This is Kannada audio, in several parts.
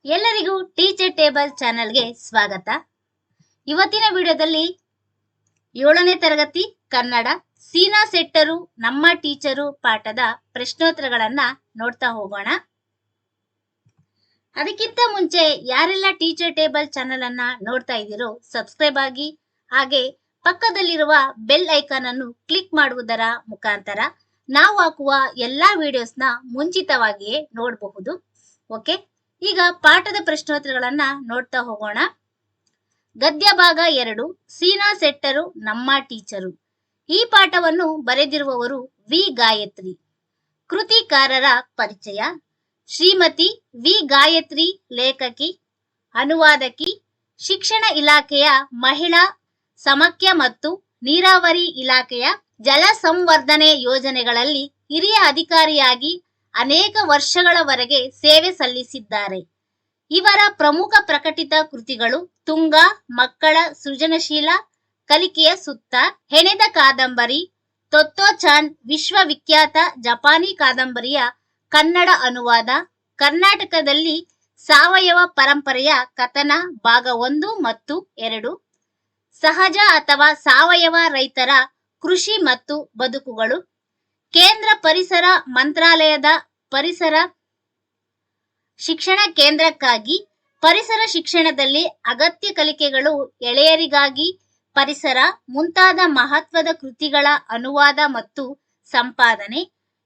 ಎಲ್ಲರಿಗೂ ಟೀಚರ್ ಟೇಬಲ್ ಚಾನೆಲ್ಗೆ ಸ್ವಾಗತ. ಇವತ್ತಿನ ವಿಡಿಯೋದಲ್ಲಿ 7ನೇ ತರಗತಿ ಕನ್ನಡ ಸೀನಾ ಸೆಟ್ಟರು ನಮ್ಮ ಟೀಚರು ಪಾಠದ ಪ್ರಶ್ನೋತ್ತರಗಳನ್ನ ನೋಡ್ತಾ ಹೋಗೋಣ. ಅದಕ್ಕಿಂತ ಮುಂಚೆ ಯಾರೆಲ್ಲ ಟೀಚರ್ ಟೇಬಲ್ ಚಾನೆಲ್ ಅನ್ನ ನೋಡ್ತಾ ಇದ್ದೀರೋ ಸಬ್ಸ್ಕ್ರೈಬ್ ಆಗಿ, ಹಾಗೆ ಪಕ್ಕದಲ್ಲಿರುವ ಬೆಲ್ ಐಕಾನ್ ಅನ್ನು ಕ್ಲಿಕ್ ಮಾಡುವುದರ ಮುಖಾಂತರ ನಾವು ಹಾಕುವ ಎಲ್ಲಾ ವಿಡಿಯೋಸ್ನ ಮುಂಚಿತವಾಗಿಯೇ ನೋಡಬಹುದು. ಓಕೆ, ಈಗ ಪಾಠದ ಪ್ರಶ್ನೋತ್ತರಗಳನ್ನ ನೋಡ್ತಾ ಹೋಗೋಣ. ಗದ್ಯ ಭಾಗ 2, ಸೀನಾ ಸೆಟ್ಟರು ನಮ್ಮ ಟೀಚರು. ಈ ಪಾಠವನ್ನು ಬರೆದಿರುವವರು ವಿ ಗಾಯತ್ರಿ. ಕೃತಿಕಾರರ ಪರಿಚಯ: ಶ್ರೀಮತಿ ವಿ ಗಾಯತ್ರಿ, ಲೇಖಕಿ, ಅನುವಾದಕಿ, ಶಿಕ್ಷಣ ಇಲಾಖೆಯ ಮಹಿಳಾ ಸಮಖ್ಯ ಮತ್ತು ನೀರಾವರಿ ಇಲಾಖೆಯ ಜಲ ಸಂವರ್ಧನೆ ಯೋಜನೆಗಳಲ್ಲಿ ಹಿರಿಯ ಅಧಿಕಾರಿಯಾಗಿ ಅನೇಕ ವರ್ಷಗಳವರೆಗೆ ಸೇವೆ ಸಲ್ಲಿಸಿದ್ದಾರೆ. ಇವರ ಪ್ರಮುಖ ಪ್ರಕಟಿತ ಕೃತಿಗಳು ತುಂಗ, ಮಕ್ಕಳ ಸೃಜನಶೀಲ ಕಲಿಕೆಯ ಸುತ್ತ, ಹೆಣೆದ ಕಾದಂಬರಿ, ತೊತ್ತೋ-ಚಾನ್ ವಿಶ್ವವಿಖ್ಯಾತ ಜಪಾನಿ ಕಾದಂಬರಿಯ ಕನ್ನಡ ಅನುವಾದ, ಕರ್ನಾಟಕದಲ್ಲಿ ಸಾವಯವ ಪರಂಪರೆಯ ಕಥನ ಭಾಗ 1 ಮತ್ತು 2, ಸಹಜ ಅಥವಾ ಸಾವಯವ ರೈತರ ಕೃಷಿ ಮತ್ತು ಬದುಕುಗಳು, ಕೇಂದ್ರ ಪರಿಸರ ಮಂತ್ರಾಲಯದ ಪರಿಸರ ಶಿಕ್ಷಣ ಕೇಂದ್ರಕ್ಕಾಗಿ ಪರಿಸರ ಶಿಕ್ಷಣದಲ್ಲಿ ಅಗತ್ಯ ಕಲಿಕೆಗಳು, ಎಳೆಯರಿಗಾಗಿ ಪರಿಸರ ಮುಂತಾದ ಮಹತ್ವದ ಕೃತಿಗಳ ಅನುವಾದ ಮತ್ತು ಸಂಪಾದನೆ.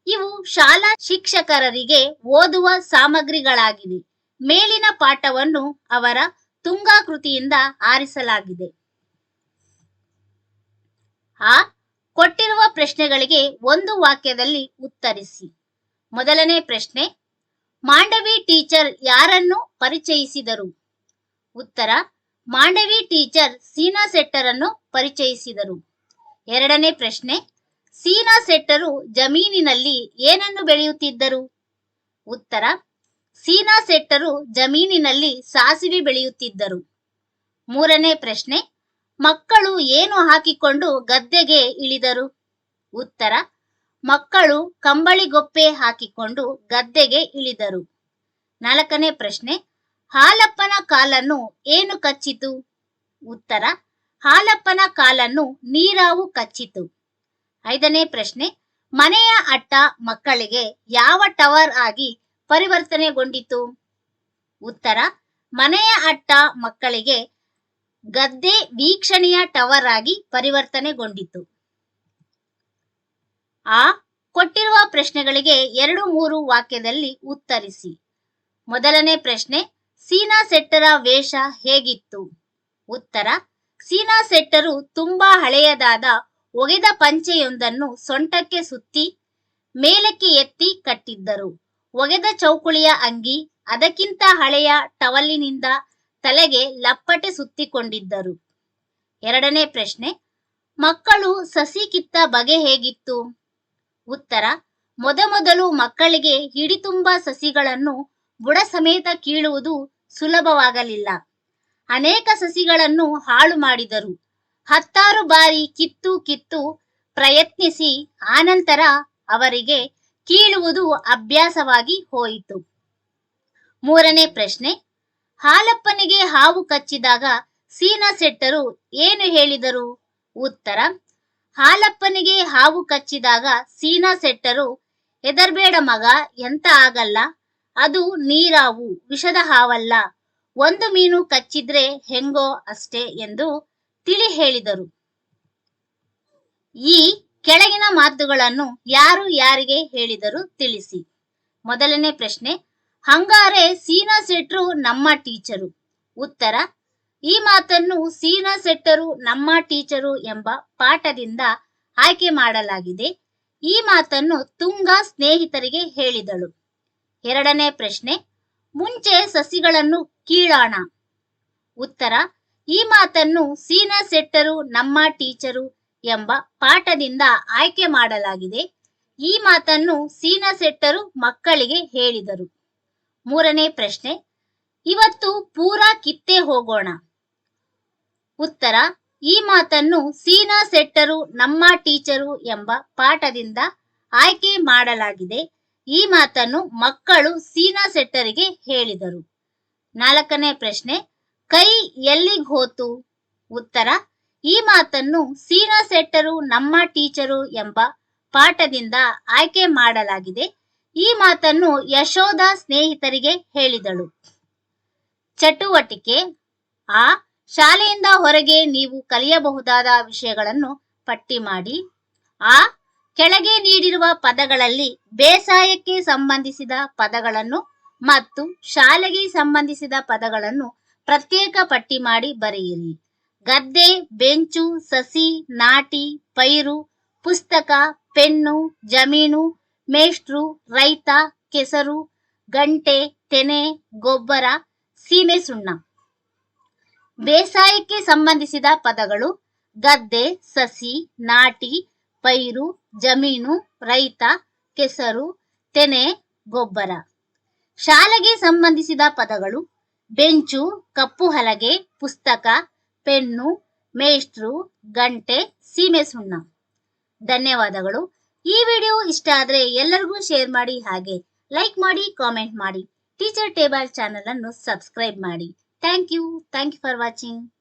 ಇವು ಶಾಲಾ ಶಿಕ್ಷಕರಿಗೆ ಓದುವ ಸಾಮಗ್ರಿಗಳಾಗಿವೆ. ಮೇಲಿನ ಪಾಠವನ್ನು ಅವರ ತುಂಗ ಕೃತಿಯಿಂದ ಆರಿಸಲಾಗಿದೆ. ಕೊಟ್ಟಿರುವ ಪ್ರಶ್ನೆಗಳಿಗೆ ಒಂದು ವಾಕ್ಯದಲ್ಲಿ ಉತ್ತರಿಸಿ. ಮೊದಲನೇ ಪ್ರಶ್ನೆ: ಮಾಂಡವಿ ಟೀಚರ್ ಯಾರನ್ನು ಪರಿಚಯಿಸಿದರು? ಉತ್ತರ: ಮಾಂಡವಿ ಟೀಚರ್ ಸೀನಾ ಸೆಟ್ಟರನ್ನು ಪರಿಚಯಿಸಿದರು. ಎರಡನೇ ಪ್ರಶ್ನೆ: ಸೀನಾ ಸೆಟ್ಟರು ಜಮೀನಿನಲ್ಲಿ ಏನನ್ನು ಬೆಳೆಯುತ್ತಿದ್ದರು? ಉತ್ತರ: ಸೀನಾ ಸೆಟ್ಟರು ಜಮೀನಿನಲ್ಲಿ ಸಾಸಿವೆ ಬೆಳೆಯುತ್ತಿದ್ದರು. ಮೂರನೇ ಪ್ರಶ್ನೆ: ಮಕ್ಕಳು ಏನು ಹಾಕಿಕೊಂಡು ಗದ್ದೆಗೆ ಇಳಿದರು? ಉತ್ತರ: ಮಕ್ಕಳು ಕಂಬಳಿಗೊಪ್ಪೆ ಹಾಕಿಕೊಂಡು ಗದ್ದೆಗೆ ಇಳಿದರು. ನಾಲ್ಕನೇ ಪ್ರಶ್ನೆ: ಹಾಲಪ್ಪನ ಕಾಲನ್ನು ಏನು ಕಚ್ಚಿತು? ಉತ್ತರ: ಹಾಲಪ್ಪನ ಕಾಲನ್ನು ನೀರಾವು ಕಚ್ಚಿತು. ಐದನೇ ಪ್ರಶ್ನೆ: ಮನೆಯ ಅಟ್ಟ ಮಕ್ಕಳಿಗೆ ಯಾವ ಟವರ್ ಆಗಿ ಪರಿವರ್ತನೆಗೊಂಡಿತು? ಉತ್ತರ: ಮನೆಯ ಅಟ್ಟ ಮಕ್ಕಳಿಗೆ ಗದ್ದೆ ವೀಕ್ಷಣೆಯ ಟವರ್ ಆಗಿ ಪರಿವರ್ತನೆಗೊಂಡಿತು. ಕೊಟ್ಟಿರುವ ಪ್ರಶ್ನೆಗಳಿಗೆ 2-3 ವಾಕ್ಯದಲ್ಲಿ ಉತ್ತರಿಸಿ. ಮೊದಲನೇ ಪ್ರಶ್ನೆ: ಸೀನಾ ಸೆಟ್ಟರ ವೇಷ ಹೇಗಿತ್ತು? ಉತ್ತರ: ಸೀನಾ ಸೆಟ್ಟರು ತುಂಬಾ ಹಳೆಯದಾದ ಒಗೆದ ಪಂಚೆಯೊಂದನ್ನು ಸೊಂಟಕ್ಕೆ ಸುತ್ತಿ ಮೇಲಕ್ಕೆ ಎತ್ತಿ ಕಟ್ಟಿದ್ದರು. ಒಗೆದ ಚೌಕುಳಿಯ ಅಂಗಿ, ಅದಕ್ಕಿಂತ ಹಳೆಯ ಟವಲಿನಿಂದ ತಲೆಗೆ ಲಪ್ಪಟೆ ಸುತ್ತಿಕೊಂಡಿದ್ದರು. ಎರಡನೇ ಪ್ರಶ್ನೆ: ಮಕ್ಕಳು ಸಸಿ ಕಿತ್ತ ಬಗೆ ಹೇಗಿತ್ತು? ಉತ್ತರ: ಮೊದಮೊದಲು ಮಕ್ಕಳಿಗೆ ಹಿಡಿ ತುಂಬ ಸಸಿಗಳನ್ನು ಬುಡ ಸಮೇತ ಕೀಳುವುದು ಸುಲಭವಾಗಲಿಲ್ಲ. ಅನೇಕ ಸಸಿಗಳನ್ನು ಹಾಳು ಮಾಡಿದರು. 10 ಬಾರಿ ಕಿತ್ತು ಪ್ರಯತ್ನಿಸಿ ಆನಂತರ ಅವರಿಗೆ ಕೀಳುವುದು ಅಭ್ಯಾಸವಾಗಿ ಹೋಯಿತು. ಮೂರನೇ ಪ್ರಶ್ನೆ: ಹಾಲಪ್ಪನಿಗೆ ಹಾವು ಕಚ್ಚಿದಾಗ ಸೀನಾ ಸೆಟ್ಟರು ಏನು ಹೇಳಿದರು? ಉತ್ತರ: ಹಾಲಪ್ಪನಿಗೆ ಹಾವು ಕಚ್ಚಿದಾಗ ಸೀನಾ ಸೆಟ್ಟರು, ಹೆದರ್ಬೇಡ ಮಗ, ಎಂತ ಆಗಲ್ಲ, ಅದು ನೀರಾವು, ವಿಷದ ಹಾವಲ್ಲ, ಒಂದು ಮೀನು ಕಚ್ಚಿದ್ರೆ ಹೆಂಗೋ ಅಷ್ಟೇ ಎಂದು ತಿಳಿ ಹೇಳಿದರು. ಈ ಕೆಳಗಿನ ಮಾತುಗಳನ್ನು ಯಾರು ಯಾರಿಗೆ ಹೇಳಿದರು ತಿಳಿಸಿ. ಮೊದಲನೇ ಪ್ರಶ್ನೆ: ಹಂಗಾರೆ ಸೀನಾ ಸೆಟ್ಟರು ನಮ್ಮ ಟೀಚರು. ಉತ್ತರ: ಈ ಮಾತನ್ನು ಸೀನಾ ಸೆಟ್ಟರು ನಮ್ಮ ಟೀಚರು ಎಂಬ ಪಾಠದಿಂದ ಆಯ್ಕೆ ಮಾಡಲಾಗಿದೆ. ಈ ಮಾತನ್ನು ತುಂಗ ಸ್ನೇಹಿತರಿಗೆ ಹೇಳಿದಳು. ಎರಡನೇ ಪ್ರಶ್ನೆ: ಮುಂಚೆ ಸಸಿಗಳನ್ನು ಕೀಳೋಣ. ಉತ್ತರ: ಈ ಮಾತನ್ನು ಸೀನಾ ಸೆಟ್ಟರು ನಮ್ಮ ಟೀಚರು ಎಂಬ ಪಾಠದಿಂದ ಆಯ್ಕೆ ಮಾಡಲಾಗಿದೆ. ಈ ಮಾತನ್ನು ಸೀನಾ ಸೆಟ್ಟರು ಮಕ್ಕಳಿಗೆ ಹೇಳಿದರು. ಮೂರನೇ ಪ್ರಶ್ನೆ: ಇವತ್ತು ಪೂರಾ ಕಿತ್ತೇ ಹೋಗೋಣ. ಉತ್ತರ: ಈ ಮಾತನ್ನು ಸೀನಾ ಸೆಟ್ಟರು ನಮ್ಮ ಟೀಚರು ಎಂಬ ಪಾಠದಿಂದ ಆಯ್ಕೆ ಮಾಡಲಾಗಿದೆ. ಈ ಮಾತನ್ನು ಮಕ್ಕಳು ಸೀನಾ ಸೆಟ್ಟರಿಗೆ ಹೇಳಿದರು. 4ನೇ ಪ್ರಶ್ನೆ, ಕೈ ಎಲ್ಲಿಗ್ ಹೋತು? ಉತ್ತರ, ಈ ಮಾತನ್ನು ಸೀನಾ ಶೆಟ್ಟರು ನಮ್ಮ ಟೀಚರು ಎಂಬ ಪಾಠದಿಂದ ಆಯ್ಕೆ ಮಾಡಲಾಗಿದೆ. ಈ ಮಾತನ್ನು ಯಶೋಧ ಸ್ನೇಹಿತರಿಗೆ ಹೇಳಿದಳು. ಚಟುವಟಿಕೆ ಆ, ಶಾಲೆಯಿಂದ ಹೊರಗೆ ನೀವು ಕಲಿಯಬಹುದಾದ ವಿಷಯಗಳನ್ನು ಪಟ್ಟಿ ಮಾಡಿ. ಆ, ಕೆಳಗೆ ನೀಡಿರುವ ಪದಗಳಲ್ಲಿ ಬೇಸಾಯಕ್ಕೆ ಸಂಬಂಧಿಸಿದ ಪದಗಳನ್ನು ಮತ್ತು ಶಾಲೆಗೆ ಸಂಬಂಧಿಸಿದ ಪದಗಳನ್ನು ಪ್ರತ್ಯೇಕ ಪಟ್ಟಿ ಮಾಡಿ ಬರೆಯಿರಿ. ಗದ್ದೆ, ಬೆಂಚು, ಸಸಿ, ನಾಟಿ, ಪೈರು, ಪುಸ್ತಕ, ಪೆನ್ನು, ಜಮೀನು, ಮೇಷ್ಟ್ರು, ರೈತ, ಕೆಸರು, ಗಂಟೆ, ತೆನೆ, ಗೊಬ್ಬರ, ಸೀಮೆ ಸುಣ್ಣ. ಬೇಸಾಯಕ್ಕೆ ಸಂಬಂಧಿಸಿದ ಪದಗಳು ಗದ್ದೆ, ಸಸಿ, ನಾಟಿ, ಪೈರು, ಜಮೀನು, ರೈತ, ಕೆಸರು, ತೆನೆ, ಗೊಬ್ಬರ. ಶಾಲೆಗೆ ಸಂಬಂಧಿಸಿದ ಪದಗಳು ಬೆಂಚು, ಕಪ್ಪು ಹಲಗೆ, ಪುಸ್ತಕ, ಪೆನ್ನು, ಮೇಷ್ಟ್ರು, ಗಂಟೆ, ಸೀಮೆ ಸುಣ್ಣ. ಧನ್ಯವಾದಗಳು. ಈ ವಿಡಿಯೋ ಇಷ್ಟ ಆದರೆ ಎಲ್ಲರಿಗೂ ಶೇರ್ ಮಾಡಿ, ಹಾಗೆ ಲೈಕ್ ಮಾಡಿ, ಕಾಮೆಂಟ್ ಮಾಡಿ. ಟೀಚರ್ ಟೇಬಲ್ ಚಾನಲ್ ಅನ್ನು ಸಬ್ಸ್ಕ್ರೈಬ್ ಮಾಡಿ. Thank you for watching.